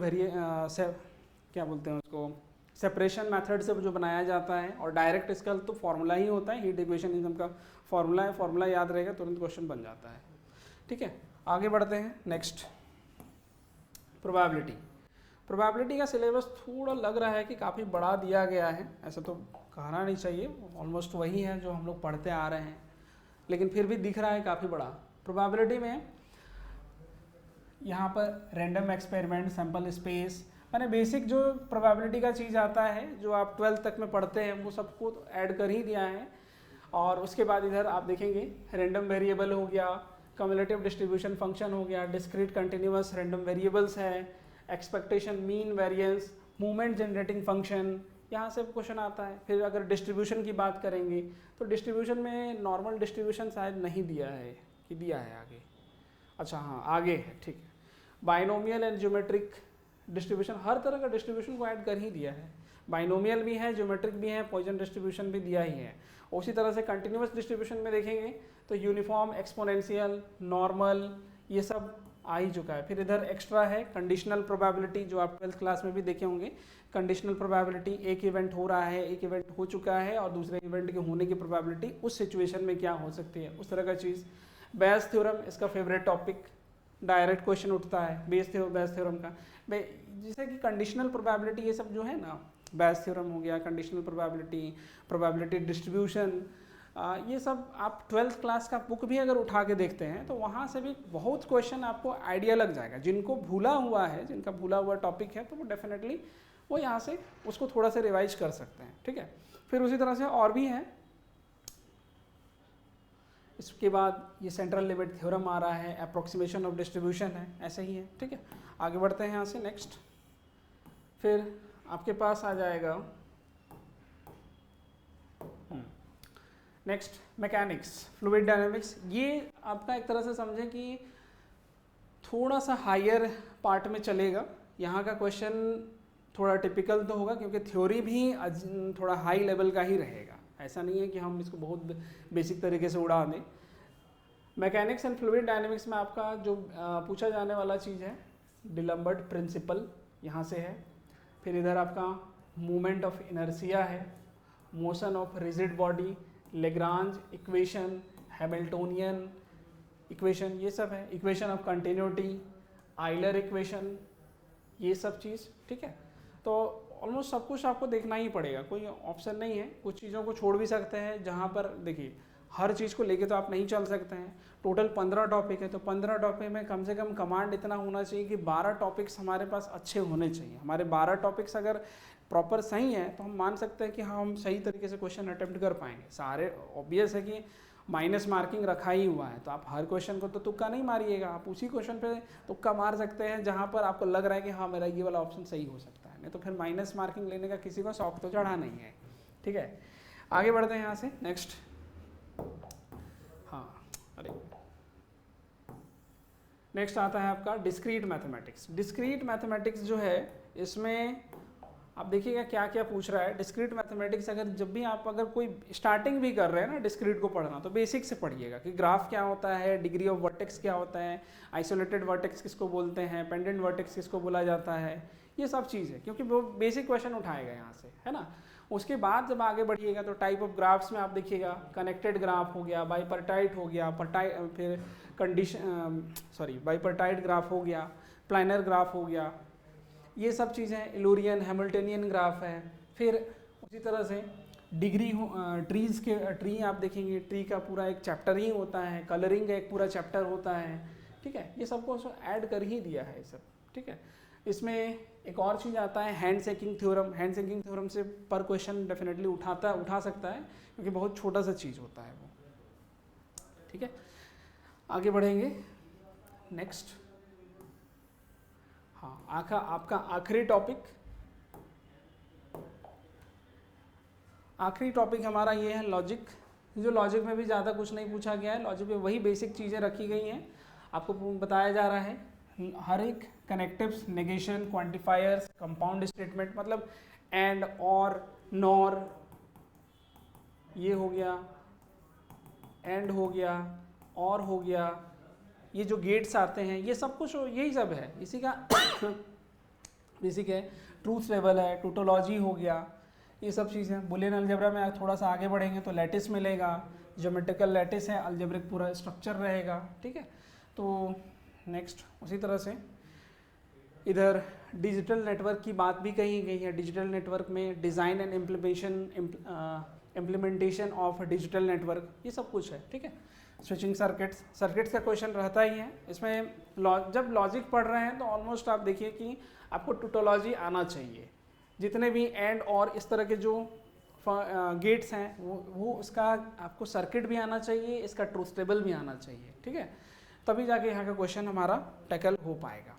क्या बोलते हैं उसको, सेपरेशन मेथड से जो बनाया जाता है, और डायरेक्ट इसका तो फॉर्मूला ही होता है, हीट इक्वेशन का फॉर्मूला है, फॉर्मूला याद रहेगा तुरंत क्वेश्चन बन जाता है। ठीक है, आगे बढ़ते हैं। Next probability. प्रोबेबिलिटी का सिलेबस थोड़ा लग रहा है कि काफ़ी बड़ा दिया गया है, ऐसा तो कहना नहीं चाहिए, ऑलमोस्ट वही है जो हम लोग पढ़ते आ रहे हैं, लेकिन फिर भी दिख रहा है काफ़ी बड़ा। प्रोबेबिलिटी में यहाँ पर रैंडम एक्सपेरिमेंट, सैम्पल स्पेस, मैंने बेसिक जो प्रोबेबिलिटी का चीज़ आता है जो आप 12th तक में पढ़ते हैं वो सबको ऐड कर ही दिया है। और उसके बाद इधर आप देखेंगे रैंडम वेरिएबल हो गया, कम्युलेटिव डिस्ट्रीब्यूशन फंक्शन हो गया, डिस्क्रीट कंटिन्यूअस रैंडम वेरिएबल्स है, expectation, mean, variance, movement generating function, यहाँ से क्वेश्चन आता है। फिर अगर डिस्ट्रीब्यूशन की बात करेंगे तो डिस्ट्रीब्यूशन में नॉर्मल डिस्ट्रीब्यूशन शायद नहीं दिया है कि दिया है आगे, अच्छा हाँ आगे है, ठीक है। बाइनोमियल एंड ज्योमेट्रिक डिस्ट्रीब्यूशन, हर तरह का डिस्ट्रीब्यूशन को ऐड कर ही दिया है, बाइनोमियल भी है, ज्योमेट्रिक भी है, पॉइसन डिस्ट्रीब्यूशन भी दिया ही है। उसी तरह से कंटिन्यूअस डिस्ट्रीब्यूशन में देखेंगे तो यूनिफॉर्म, एक्सपोनेंशियल, नॉर्मल, ये सब आ ही चुका है। फिर इधर एक्स्ट्रा है कंडीशनल प्रोबेबिलिटी, जो आप 12th क्लास में भी देखे होंगे। कंडीशनल प्रोबेबिलिटी, एक इवेंट हो रहा है, एक इवेंट हो चुका है और दूसरे इवेंट के होने की प्रोबेबिलिटी उस सिचुएशन में क्या हो सकती है, उस तरह का चीज़। बेयस थ्योरम इसका फेवरेट टॉपिक, डायरेक्ट क्वेश्चन उठता है बेयस थ्योरम का, जैसे कि कंडीशनल प्रोबेबिलिटी, ये सब जो है ना, बेयस थ्योरम हो गया, कंडीशनल प्रोबेबिलिटी, प्रोबेबिलिटी डिस्ट्रीब्यूशन, ये सब आप 12th क्लास का बुक भी अगर उठा के देखते हैं तो वहाँ से भी बहुत क्वेश्चन आपको आइडिया लग जाएगा। जिनको भूला हुआ है, जिनका भूला हुआ टॉपिक है, तो वो डेफिनेटली वो यहाँ से उसको थोड़ा सा रिवाइज कर सकते हैं। ठीक है, फिर उसी तरह से और भी हैं। इसके बाद ये सेंट्रल लिमिट थ्योरम आ रहा है, अप्रोक्सीमेशन ऑफ डिस्ट्रीब्यूशन है, ऐसे ही है। ठीक है, आगे बढ़ते हैं यहाँ से नेक्स्ट। फिर आपके पास आ जाएगा नेक्स्ट मैकेनिक्स, फ्लूइड डायनामिक्स। ये आपका एक तरह से समझें कि थोड़ा सा हायर पार्ट में चलेगा। यहाँ का क्वेश्चन थोड़ा टिपिकल तो होगा क्योंकि थ्योरी भी थोड़ा हाई लेवल का ही रहेगा, ऐसा नहीं है कि हम इसको बहुत बेसिक तरीके से उड़ा दें। मैकेनिक्स एंड फ्लूइड डायनामिक्स में आपका जो पूछा जाने वाला चीज़ है डिलम्बर्ट प्रिंसिपल, यहाँ से है। फिर इधर आपका मूवमेंट ऑफ इनर्शिया है, motion of rigid body, Lagrange equation, Hamiltonian equation, ये सब है। Equation of continuity, Euler equation, ये सब चीज़। ठीक है, तो ऑलमोस्ट सब कुछ आपको देखना ही पड़ेगा, कोई ऑप्शन नहीं है। कुछ चीज़ों को छोड़ भी सकते हैं, जहाँ पर देखिए हर चीज़ को लेके तो आप नहीं चल सकते हैं। टोटल 15 टॉपिक है, तो 15 टॉपिक में कम से कम कमांड इतना होना चाहिए कि 12 टॉपिक्स हमारे पास अच्छे होने चाहिए। हमारे 12 टॉपिक्स अगर प्रॉपर सही हैं तो हम मान सकते हैं कि हाँ हम सही तरीके से क्वेश्चन अटेम्प्ट कर पाएंगे। सारे ऑब्वियस है कि माइनस मार्किंग रखा ही हुआ है, तो आप हर क्वेश्चन को तो तुक्का नहीं मारिएगा, आप उसी क्वेश्चन पे तुक्का मार सकते हैं जहाँ पर आपको लग रहा है कि हाँ मेरा ये वाला ऑप्शन सही हो सकता है, नहीं तो फिर माइनस मार्किंग लेने का किसी को शौक तो चढ़ा नहीं है। ठीक है, आगे बढ़ते हैं यहाँ से नेक्स्ट। हाँ, अरे नेक्स्ट आता है आपका डिस्क्रीट मैथमेटिक्स। डिस्क्रीट मैथमेटिक्स जो है इसमें आप देखिएगा क्या क्या पूछ रहा है। डिस्क्रीट मैथमेटिक्स अगर जब भी आप अगर कोई स्टार्टिंग भी कर रहे हैं ना डिस्क्रीट को पढ़ना, तो बेसिक से पढ़िएगा कि ग्राफ क्या होता है, डिग्री ऑफ वर्टेक्स क्या होता है, आइसोलेटेड वर्टेक्स किसको बोलते हैं, पेंडेंट वर्टेक्स किसको बोला जाता है, ये सब चीज़ है, क्योंकि वो बेसिक क्वेश्चन उठाएगा यहाँ से, है ना। उसके बाद जब आगे बढ़िएगा तो टाइप ऑफ ग्राफ्स में आप देखिएगा कनेक्टेड ग्राफ हो गया, बाइपर्टाइट हो गया, फिर बाइपर्टाइट ग्राफ हो गया, प्लानर ग्राफ हो गया, ये सब चीज़ें, इलूरियन हैमिल्टनियन ग्राफ है। फिर उसी तरह से डिग्री ट्रीज़ के ट्री आप देखेंगे, ट्री का पूरा एक चैप्टर ही होता है, कलरिंग का एक पूरा चैप्टर होता है। ठीक है, ये सबको ऐड कर ही दिया है सब। ठीक है, इसमें एक और चीज़ आता है hand shaking theorem. Hand shaking theorem से पर क्वेश्चन डेफिनेटली उठा सकता है क्योंकि बहुत छोटा सा चीज़ होता है वो। ठीक है, आगे बढ़ेंगे नेक्स्ट। हाँ, आपका आखिरी टॉपिक हमारा ये है लॉजिक। जो लॉजिक में भी ज़्यादा कुछ नहीं पूछा गया है, लॉजिक में वही बेसिक चीज़ें रखी गई हैं, आपको बताया जा रहा है हर एक connectives, negation, quantifiers, compound statement, मतलब एंड, और, नॉर, ये हो गया, एंड हो गया, और हो गया, ये जो गेट्स आते हैं ये सब कुछ यही सब है, इसी का बेसिक है। ट्रूथ टेबल है, टोटोलॉजी हो गया, ये सब चीज़ें। बुलियन अलजेब्रा में थोड़ा सा आगे बढ़ेंगे तो लैटिस मिलेगा, ज्योमेट्रिकल लैटिस है, अलजेब्रिक पूरा स्ट्रक्चर रहेगा, ठीक है। तो नेक्स्ट उसी तरह से इधर डिजिटल नेटवर्क की बात भी कही गई है। डिजिटल नेटवर्क में design and implementation of digital network, ये सब कुछ है, ठीक है। स्विचिंग सर्किट्स का क्वेश्चन रहता ही है इसमें। जब लॉजिक पढ़ रहे हैं तो ऑलमोस्ट आप देखिए कि आपको टोटोलॉजी आना चाहिए। जितने भी एंड और इस तरह के जो गेट्स हैं वो उसका आपको सर्किट भी आना चाहिए, इसका ट्रूथ टेबल भी आना चाहिए, ठीक है। तभी जाके यहाँ का क्वेश्चन हमारा टैकल हो पाएगा।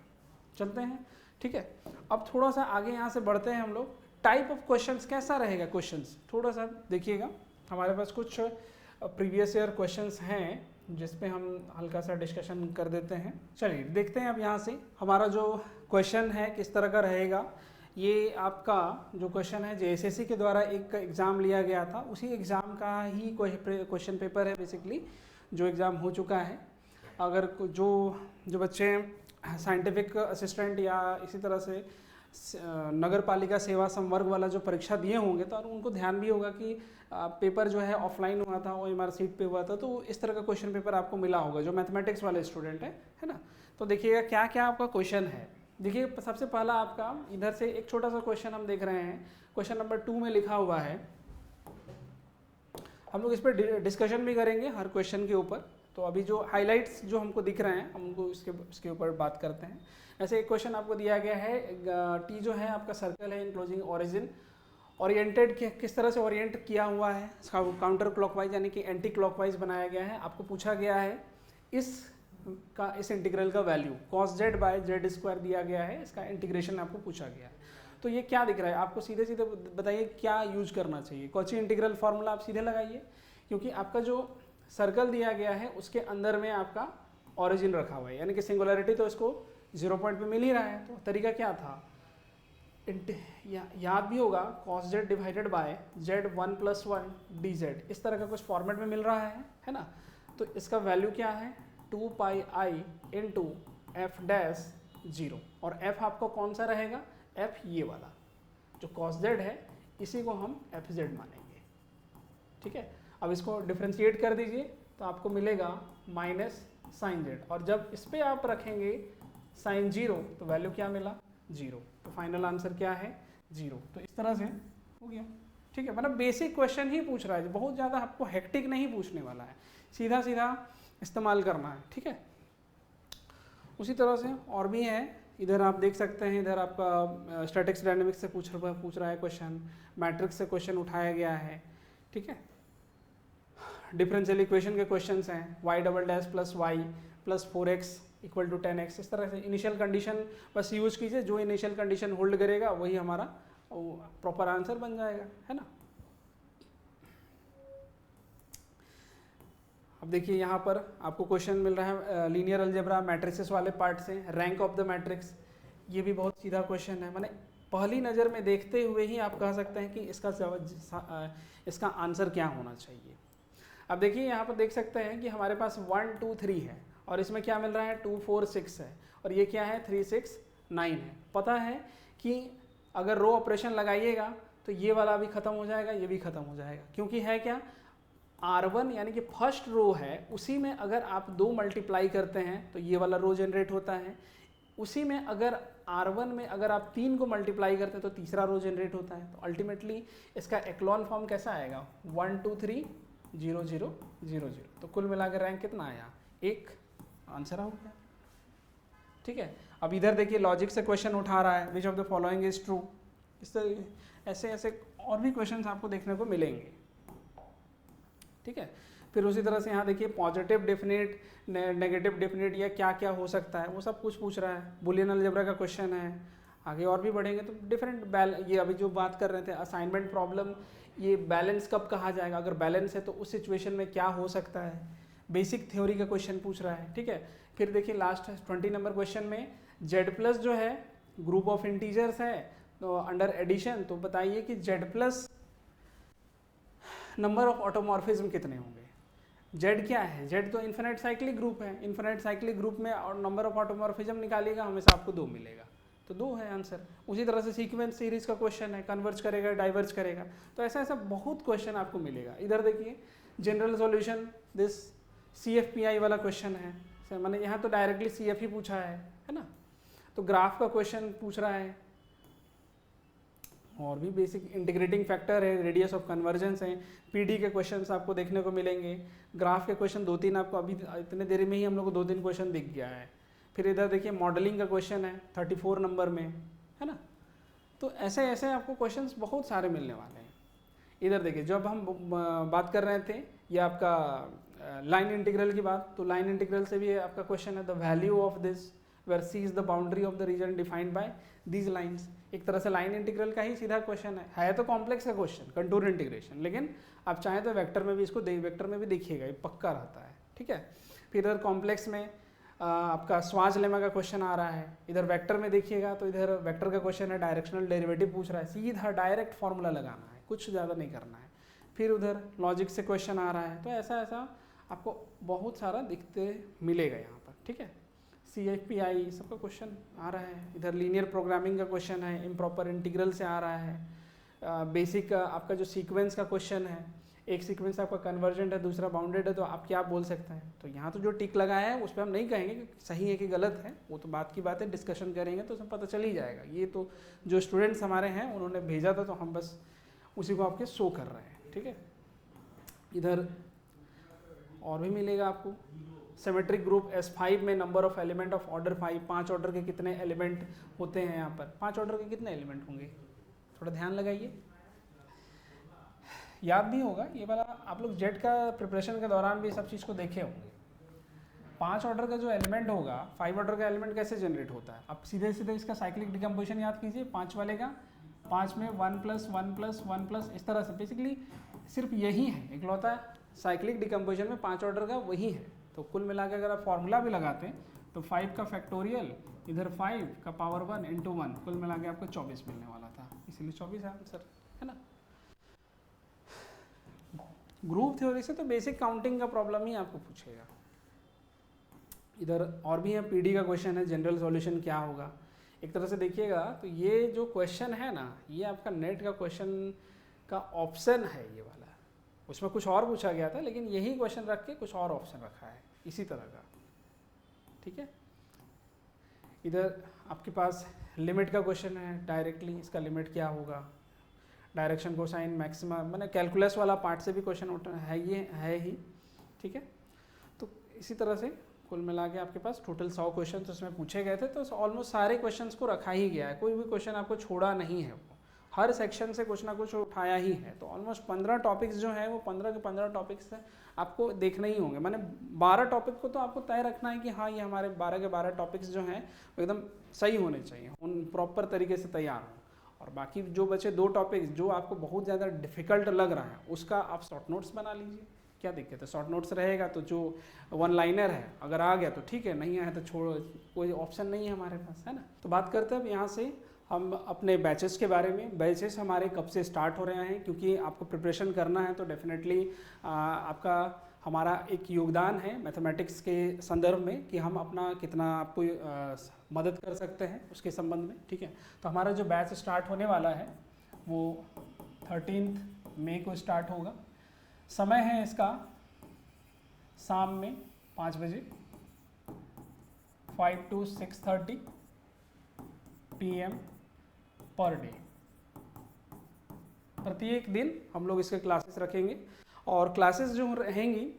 चलते हैं, ठीक है। अब थोड़ा सा आगे यहाँ से बढ़ते हैं हम लोग। टाइप ऑफ क्वेश्चंस कैसा रहेगा, क्वेश्चंस थोड़ा सा देखिएगा। हमारे पास कुछ प्रीवियस ईयर क्वेश्चंस हैं जिस पे हम हल्का सा डिस्कशन कर देते हैं। चलिए देखते हैं अब यहाँ से हमारा जो क्वेश्चन है किस तरह का रहेगा। ये आपका जो क्वेश्चन है जेएसएससी के द्वारा एक एग्ज़ाम लिया गया था, उसी एग्ज़ाम का ही क्वेश्चन पेपर है बेसिकली, जो एग्ज़ाम हो चुका है। अगर जो बच्चे साइंटिफिक असिस्टेंट या इसी तरह से नगर पालिका सेवा संवर्ग वाला जो परीक्षा दिए होंगे तो उनको ध्यान भी होगा कि पेपर जो है ऑफलाइन हुआ था, OMR सीट पे हुआ था, तो इस तरह का क्वेश्चन पेपर आपको मिला होगा जो मैथमेटिक्स वाले स्टूडेंट है ना। तो देखिएगा क्या क्या आपका क्वेश्चन है। देखिए सबसे पहला आपका इधर से एक छोटा सा क्वेश्चन हम देख रहे हैं। क्वेश्चन नंबर 2 में लिखा हुआ है, हम लोग इस पर डिस्कशन भी करेंगे हर क्वेश्चन के ऊपर। तो अभी जो हाइलाइट्स जो हमको दिख रहे हैं हम उनको इसके ऊपर बात करते हैं। ऐसे एक क्वेश्चन आपको दिया गया है, टी जो है आपका सर्कल है इनक्लोजिंग ओरिजिन, ओरिएंटेड किस तरह से ओरिएंट किया हुआ है, काउंटर क्लॉकवाइज यानी कि एंटी क्लॉकवाइज बनाया गया है। आपको पूछा गया है इस इंटीग्रल का value cos z by z square दिया गया है, इसका इंटीग्रेशन आपको पूछा गया है। तो ये क्या दिख रहा है आपको, सीधे सीधे बताइए क्या यूज करना चाहिए। कॉची इंटीग्रल फार्मूला आप सीधे लगाइए, क्योंकि आपका जो सर्कल दिया गया है उसके अंदर में आपका ओरिजिन रखा हुआ है, यानी कि सिंगुलरिटी तो इसको 0 पॉइंट पे मिल ही रहा है। तो तरीका क्या था, याद भी होगा cos z divided by z 1 + 1 dz, इस तरह का कुछ फॉर्मेट में मिल रहा है ना। तो इसका वैल्यू क्या है 2 पाई i इंटू f डैश 0, और f आपका कौन सा रहेगा, f ये वाला जो cos z है इसी को हम fz मानेंगे, ठीक है। अब इसको डिफ्रेंशिएट कर दीजिए तो आपको मिलेगा माइनस साइन z, और जब इस पर आप रखेंगे साइन 0 तो वैल्यू क्या मिला 0, तो फाइनल आंसर क्या है 0। तो इस तरह से हो गया, ठीक है। मतलब बेसिक क्वेश्चन ही पूछ रहा है, बहुत ज़्यादा आपको हेक्टिक नहीं पूछने वाला है, सीधा सीधा इस्तेमाल करना है, ठीक है। उसी तरह से और भी है, इधर आप देख सकते हैं, इधर आपका स्टैटिक्स डायनेमिक्स से पूछ रहा है क्वेश्चन, मैट्रिक्स से क्वेश्चन उठाया गया है, ठीक है। डिफरेंशियल इक्वेशन के क्वेश्चंस हैं, y double dash plus y plus 4x equal to 10x, इस तरह से इनिशियल कंडीशन बस यूज कीजिए, जो इनिशियल कंडीशन होल्ड करेगा वही हमारा प्रॉपर आंसर बन जाएगा, है ना। अब देखिए यहाँ पर आपको क्वेश्चन मिल रहा है लीनियर अलजेब्रा मैट्रिसेस वाले पार्ट से, रैंक ऑफ द मैट्रिक्स। ये भी बहुत सीधा क्वेश्चन है, माने पहली नज़र में देखते हुए ही आप कह सकते हैं कि इसका आंसर क्या होना चाहिए। अब देखिए यहाँ पर देख सकते हैं कि हमारे पास 1 2 3 है, और इसमें क्या मिल रहा है 2 4 6 है, और ये क्या है 3 6 9 है। पता है कि अगर रो ऑपरेशन लगाइएगा तो ये वाला भी ख़त्म हो जाएगा, ये भी ख़त्म हो जाएगा, क्योंकि है क्या R1 यानी कि फर्स्ट रो है, उसी में अगर आप 2 मल्टीप्लाई करते हैं तो ये वाला रो जनरेट होता है, उसी में अगर R1 में अगर आप 3 को मल्टीप्लाई करते हैं तो तीसरा रो जनरेट होता है। तो अल्टीमेटली इसका एक्लॉन फॉर्म कैसा आएगा 1 2 3 0 0 0 0। तो कुल मिलाकर रैंक कितना आया 1, आंसर हो गया, ठीक है। अब इधर देखिए लॉजिक से क्वेश्चन उठा रहा है, which of the following is true. इस तरह ऐसे ऐसे और भी क्वेश्चंस आपको देखने को मिलेंगे, ठीक है। फिर उसी तरह से यहाँ देखिए पॉजिटिव डेफिनेट, नेगेटिव डेफिनेट या क्या क्या हो सकता है वो सब कुछ पूछ रहा है। बुलियन अलजेब्रा का क्वेश्चन है, आगे और भी बढ़ेंगे तो डिफरेंट ये अभी जो बात कर रहे थे असाइनमेंट प्रॉब्लम, ये बैलेंस कब कहा जाएगा, अगर बैलेंस है तो उस सिचुएशन में क्या हो सकता है, बेसिक थ्योरी का क्वेश्चन पूछ रहा है, ठीक है। फिर देखिए लास्ट 20 नंबर क्वेश्चन में जेड प्लस जो है ग्रुप ऑफ इंटीजर्स है, तो अंडर एडिशन तो बताइए कि Z plus number of automorphism कितने होंगे। जेड क्या है, जेड तो इन्फिनिट साइक्लिक ग्रुप है, इन्फिनिट साइक्लिक ग्रुप में और नंबर ऑफ ऑटोमॉर्फिज्म निकालिएगा हमेशा आपको 2 मिलेगा, तो 2 है आंसर। उसी तरह से सीक्वेंस सीरीज का क्वेश्चन है, कन्वर्ज करेगा डाइवर्ज करेगा, तो ऐसा ऐसा बहुत क्वेश्चन आपको मिलेगा। इधर देखिए जनरल सॉल्यूशन दिस CFPI वाला क्वेश्चन है, मैंने यहाँ तो डायरेक्टली CF ही पूछा है ना। तो ग्राफ का क्वेश्चन पूछ रहा है, और भी बेसिक इंटीग्रेटिंग फैक्टर है, रेडियस ऑफ कन्वर्जेंस है, PD के क्वेश्चंस आपको देखने को मिलेंगे। ग्राफ के क्वेश्चन 2-3 आपको अभी इतने देर में ही हम लोग को 2-3 क्वेश्चन दिख गया है। फिर इधर देखिए मॉडलिंग का क्वेश्चन है 34 नंबर में, है ना। तो ऐसे ऐसे आपको क्वेश्चंस बहुत सारे मिलने वाले हैं। इधर देखिए जब हम बात कर रहे थे ये आपका लाइन इंटीग्रल की बात, तो लाइन इंटीग्रल से भी आपका क्वेश्चन है the value of this where C is the boundary of the region defined by these lines. एक तरह से लाइन इंटीग्रल का ही सीधा क्वेश्चन है तो कॉम्प्लेक्स का क्वेश्चन कंटूर इंटीग्रेशन, लेकिन आप चाहें तो वेक्टर में भी इसको वेक्टर में भी देखिएगा, ये पक्का रहता है, ठीक है। फिर इधर कॉम्प्लेक्स में आपका स्वाज लेमा का क्वेश्चन आ रहा है। इधर वेक्टर में देखिएगा तो इधर वेक्टर का क्वेश्चन है, डायरेक्शनल डेरिवेटिव पूछ रहा है, सीधा डायरेक्ट फॉर्मूला लगाना है, कुछ ज़्यादा नहीं करना है। फिर उधर लॉजिक से क्वेश्चन आ रहा है, तो ऐसा ऐसा आपको बहुत सारा दिखते मिलेगा यहाँ पर, ठीक है। CFPI सबका क्वेश्चन आ रहा है। इधर लीनियर प्रोग्रामिंग का क्वेश्चन है, इम्प्रॉपर इंटीग्रल से आ रहा है। बेसिक आपका जो सीक्वेंस का क्वेश्चन है, एक सीक्वेंस आपका कन्वर्जेंट है दूसरा बाउंडेड है, तो आप क्या बोल सकते हैं। तो यहाँ तो जो टिक लगाया है उस पर हम नहीं कहेंगे कि सही है कि गलत है, वो तो बात की बात है, डिस्कशन करेंगे तो उसमें पता चल ही जाएगा। ये तो जो स्टूडेंट्स हमारे हैं उन्होंने भेजा था, तो हम बस उसी को आपके शो कर रहे हैं, ठीक है। इधर और भी मिलेगा आपको सिमेट्रिक ग्रुप S5 में number of element of order 5, 5 order के कितने एलिमेंट होते हैं यहाँ पर, 5 ऑर्डर के कितने एलिमेंट होंगे, थोड़ा ध्यान लगाइए, याद भी होगा ये वाला। आप लोग जेट का प्रिपरेशन के दौरान भी सब चीज़ को देखे होंगे। 5 ऑर्डर का जो एलिमेंट होगा, 5 ऑर्डर का एलिमेंट कैसे जनरेट होता है, आप सीधे सीधे इसका साइक्लिक डिकम्पोजिशन याद कीजिए। 5 वाले का 5 में 1 + 1 + 1 + इस तरह से बेसिकली सिर्फ यही है इकलौता साइक्लिक डिकम्पोजिशन में 5 ऑर्डर का वही है। तो कुल मिला के अगर आप फॉर्मूला भी लगाते हैं तो 5 का फैक्टोरियल इधर 5 का पावर 1 × 1 कुल मिला के आपको 24 मिलने वाला था, इसीलिए 24 है आंसर, है ना। ग्रुप थ्योरी से तो बेसिक काउंटिंग का प्रॉब्लम ही आपको पूछेगा। इधर और भी है, PD का क्वेश्चन है, जनरल सॉल्यूशन क्या होगा। एक तरह से देखिएगा तो ये जो क्वेश्चन है ना, ये आपका नेट का क्वेश्चन का ऑप्शन है ये वाला, उसमें कुछ और पूछा गया था लेकिन यही क्वेश्चन रख के कुछ और ऑप्शन रखा है इसी तरह का, ठीक है। इधर आपके पास लिमिट का क्वेश्चन है, डायरेक्टली इसका लिमिट क्या होगा, डायरेक्शन कोसाइन मैक्सिमा, मैंने कैलकुलस वाला पार्ट से भी क्वेश्चन है, ये है ही, ठीक है। तो इसी तरह से कुल मिला के आपके पास टोटल 100 क्वेश्चन तो उसमें पूछे गए थे, तो ऑलमोस्ट सारे क्वेश्चंस को रखा ही गया है, कोई भी क्वेश्चन आपको छोड़ा नहीं है, वो हर सेक्शन से कुछ ना कुछ उठाया ही है। तो ऑलमोस्ट 15 टॉपिक्स जो हैं वो 15 के 15 टॉपिक्स से आपको देखने ही होंगे। मैंने 12 टॉपिक को तो आपको तय रखना है कि हाँ ये हमारे 12 के 12 टॉपिक्स जो हैं वो एकदम सही होने चाहिए, उन प्रॉपर तरीके से तैयार हों। और बाकी जो बचे 2 टॉपिक्स जो आपको बहुत ज़्यादा डिफिकल्ट लग रहा है उसका आप शॉर्ट नोट्स बना लीजिए, क्या दिक्कत है। शॉर्ट नोट्स रहेगा तो जो 1 लाइनर है अगर आ गया तो ठीक है, नहीं आया तो छोड़ो, कोई ऑप्शन नहीं है हमारे पास, है ना। तो बात करते हैं अब यहाँ से हम अपने बैचेस के बारे में। बैचेस हमारे कब से स्टार्ट हो रहे हैं, क्योंकि आपको प्रिपरेशन करना है तो डेफिनेटली आपका हमारा एक योगदान है मैथमेटिक्स के संदर्भ में कि हम अपना कितना आपको मदद कर सकते हैं उसके संबंध में, ठीक है। तो हमारा जो बैच स्टार्ट होने वाला है वो 13 मई को स्टार्ट होगा। समय है इसका शाम में 5 बजे 5 to 6:30 PM पर डे। प्रत्येक दिन हम लोग इसके क्लासेस रखेंगे और क्लासेस जो रहेंगी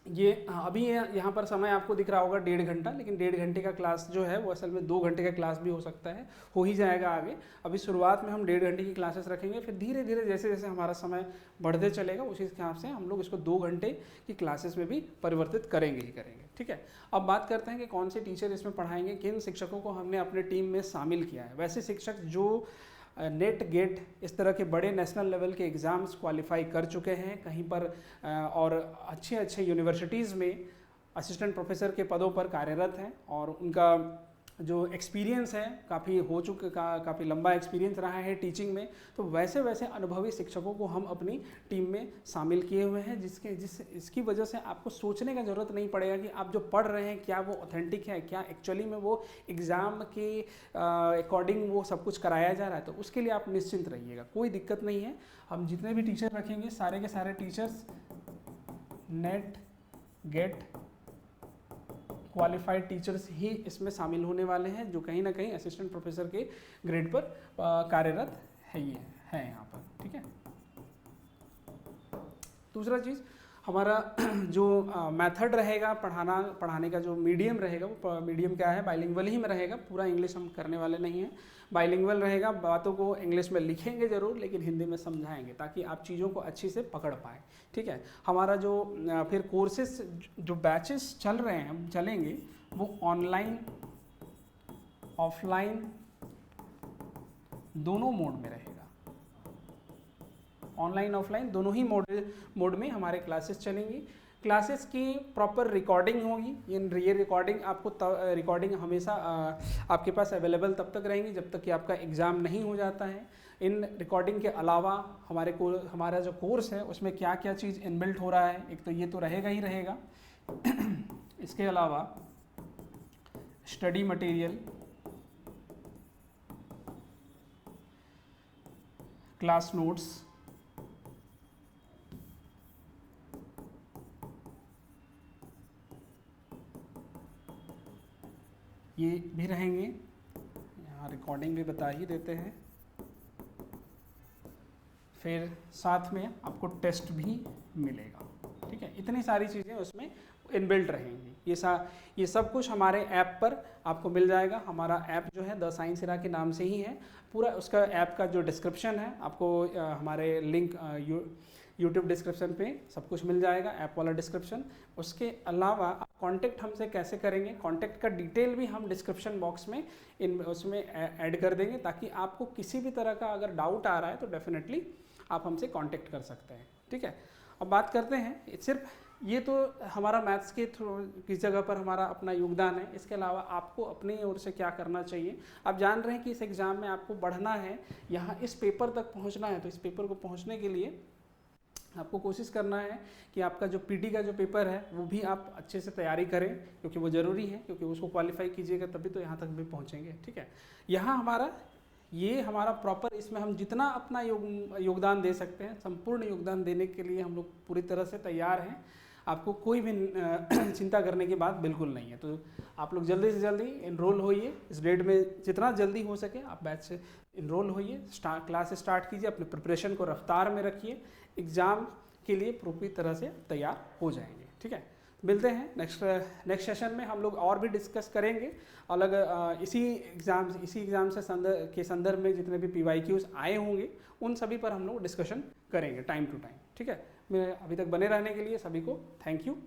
ये अभी यहाँ पर समय आपको दिख रहा होगा 1.5 घंटा, लेकिन 1.5 घंटे का क्लास जो है वो असल में 2 घंटे का क्लास भी हो सकता है, हो ही जाएगा आगे। अभी शुरुआत में हम 1.5 घंटे की क्लासेस रखेंगे, फिर धीरे धीरे जैसे जैसे हमारा समय बढ़ते चलेगा उसी हिसाब से हम लोग इसको 2 घंटे की क्लासेस में भी परिवर्तित करेंगे ही करेंगे, ठीक है। अब बात करते हैं कि कौन से टीचर इसमें पढ़ाएंगे, किन शिक्षकों को हमने अपने टीम में शामिल किया है। वैसे शिक्षक जो नेट गेट इस तरह के बड़े नेशनल लेवल के एग्ज़ाम्स क्वालिफाई कर चुके हैं कहीं पर और अच्छे अच्छे यूनिवर्सिटीज़ में असिस्टेंट प्रोफेसर के पदों पर कार्यरत हैं और उनका जो एक्सपीरियंस है काफ़ी लंबा एक्सपीरियंस रहा है टीचिंग में, तो वैसे वैसे अनुभवी शिक्षकों को हम अपनी टीम में शामिल किए हुए हैं, इसकी वजह से आपको सोचने का ज़रूरत नहीं पड़ेगा कि आप जो पढ़ रहे हैं क्या वो ऑथेंटिक है, क्या एक्चुअली में वो एग्ज़ाम के अकॉर्डिंग वो सब कुछ कराया जा रहा है। तो उसके लिए आप निश्चिंत रहिएगा, कोई दिक्कत नहीं है। हम जितने भी टीचर रखेंगे सारे के सारे teachers NET GATE qualified teachers ही इसमें शामिल होने वाले हैं, जो कहीं ना कहीं असिस्टेंट प्रोफेसर के ग्रेड पर कार्यरत है यहाँ पर, ठीक है। दूसरा चीज़ हमारा जो मेथड रहेगा पढ़ाने का जो मीडियम रहेगा, वो मीडियम क्या है, बाइलिंगुअल ही में रहेगा। पूरा इंग्लिश हम करने वाले नहीं हैं, बाइलिंगुअल रहेगा। बातों को इंग्लिश में लिखेंगे ज़रूर, लेकिन हिंदी में समझाएंगे ताकि आप चीज़ों को अच्छी से पकड़ पाएँ, ठीक है। हमारा जो फिर कोर्सेस जो बैचेस चल रहे हैं, हम चलेंगे, वो ऑनलाइन ऑफलाइन दोनों मोड में रहेगा। ऑनलाइन ऑफलाइन दोनों ही मोड में हमारे क्लासेस चलेंगी। क्लासेस की प्रॉपर रिकॉर्डिंग होगी। ये रिकॉर्डिंग रिकॉर्डिंग हमेशा आपके पास अवेलेबल तब तक रहेंगी जब तक कि आपका एग्ज़ाम नहीं हो जाता है। इन रिकॉर्डिंग के अलावा हमारा जो कोर्स है उसमें क्या क्या चीज़ इनबिल्ट हो रहा है, एक तो ये तो रहेगा ही रहेगा। इसके अलावा स्टडी मटेरियल, क्लास नोट्स, ये भी रहेंगे। यहाँ रिकॉर्डिंग भी बता ही देते हैं। फिर साथ में आपको टेस्ट भी मिलेगा, ठीक है। इतनी सारी चीज़ें उसमें इनबिल्ट रहेंगी। ये सब कुछ हमारे ऐप पर आपको मिल जाएगा। हमारा ऐप जो है द साइंस एरा के नाम से ही है। पूरा उसका ऐप का जो डिस्क्रिप्शन है आपको हमारे लिंक यूट्यूब डिस्क्रिप्शन पे सब कुछ मिल जाएगा, ऐप वाला डिस्क्रिप्शन। उसके अलावा आप कांटेक्ट हमसे कैसे करेंगे, कांटेक्ट का डिटेल भी हम डिस्क्रिप्शन बॉक्स में उसमें ऐड कर देंगे, ताकि आपको किसी भी तरह का अगर डाउट आ रहा है तो डेफिनेटली आप हमसे कांटेक्ट कर सकते हैं, ठीक है। अब बात करते हैं, सिर्फ ये तो हमारा मैथ्स के थ्रू किस जगह पर हमारा अपना योगदान है। इसके अलावा आपको अपनी ओर से क्या करना चाहिए। आप जान रहे हैं कि इस एग्ज़ाम में आपको बढ़ना है, यहाँ इस पेपर तक पहुँचना है। तो इस पेपर को पहुँचने के लिए आपको कोशिश करना है कि आपका जो पीटी का जो पेपर है वो भी आप अच्छे से तैयारी करें, क्योंकि वो ज़रूरी है, क्योंकि उसको क्वालिफाई कीजिएगा तभी तो यहाँ तक भी पहुँचेंगे, ठीक है। यहाँ हमारा प्रॉपर, इसमें हम जितना अपना योगदान दे सकते हैं, संपूर्ण योगदान देने के लिए हम लोग पूरी तरह से तैयार हैं। आपको कोई भी चिंता करने की बात बिल्कुल नहीं है। तो आप लोग जल्दी से जल्दी इनरोल होइए इस डेट में, जितना जल्दी हो सके आप बैच से इनरोल होइए, क्लास स्टार्ट कीजिए, अपने प्रिपरेशन को रफ्तार में रखिए, एग्ज़ाम के लिए पूरी तरह से तैयार हो जाएंगे, ठीक है। मिलते हैं नेक्स्ट सेशन में। हम लोग और भी डिस्कस करेंगे अलग इसी एग्ज़ाम के संदर्भ में जितने भी PYQs आए होंगे उन सभी पर हम लोग डिस्कशन करेंगे टाइम टू टाइम, ठीक है। मैं अभी तक बने रहने के लिए सभी को थैंक यू।